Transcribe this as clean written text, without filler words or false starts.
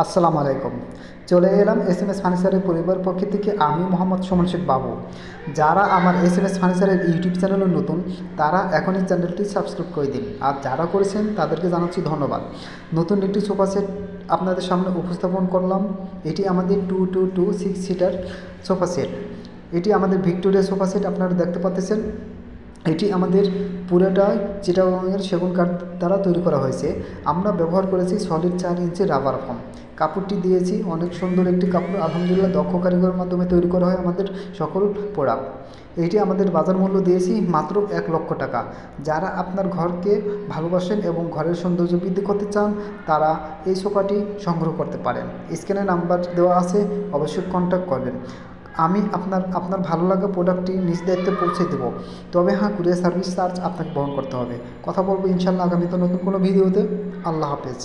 আসসালামু আলাইকুম। চলে এলাম এসএমএস ফার্নিচারের পরিবার পক্ষ থেকে আমি মোহাম্মদ সুমন শেখ বাবু। যারা আমার এসএমএস ফার্নিচারের ইউটিউব চ্যানেলে নতুন তারা এখনই চ্যানেলটি সাবস্ক্রাইব করে দিন, আর যারা করেছেন তাদেরকে জানাচ্ছি ধন্যবাদ। নতুন একটি সোফা সেট আপনাদের সামনে উপস্থাপন করলাম। এটি আমাদের 2 সিটার সোফা সেট। এটি আমাদের ভিক্টোরিয়া সোফা সেট, আপনারা দেখতে পাচ্ছেন। এটি আমাদের পুরোটাই চিটাগংয়ের সেগুন কাঠ দ্বারা তৈরি করা হয়েছে। আমরা ব্যবহার করেছি সলিড 4 ইঞ্চি রাবার ফোম। কাপড়টি দিয়েছি অনেক সুন্দর একটি কাপড়, আলহামদুলিল্লাহ দক্ষ কারিগরের মাধ্যমে তৈরি করা হয় আমাদের সকল প্রোডাক্ট। এইটি আমাদের বাজার মূল্য দিয়েছি মাত্র 1 লক্ষ টাকা। যারা আপনার ঘরকে ভালোবাসেন এবং ঘরের সৌন্দর্য বৃদ্ধি করতে চান তারা এই সোফাটি সংগ্রহ করতে পারেন। স্ক্রিনে নাম্বার দেওয়া আছে, অবশ্যই কন্ট্যাক্ট করবেন। আমি আপনার ভালো লাগা প্রোডাক্টটি নিজ দায়িত্বে পৌঁছে দেবো, তবে হ্যাঁ, কুরিয়ার সার্ভিস চার্জ আপনাকে বহন করতে হবে। কথা বলবো ইনশাল্লাহ আগামীতে নতুন কোনো ভিডিওতে। আল্লাহ হাফেজ।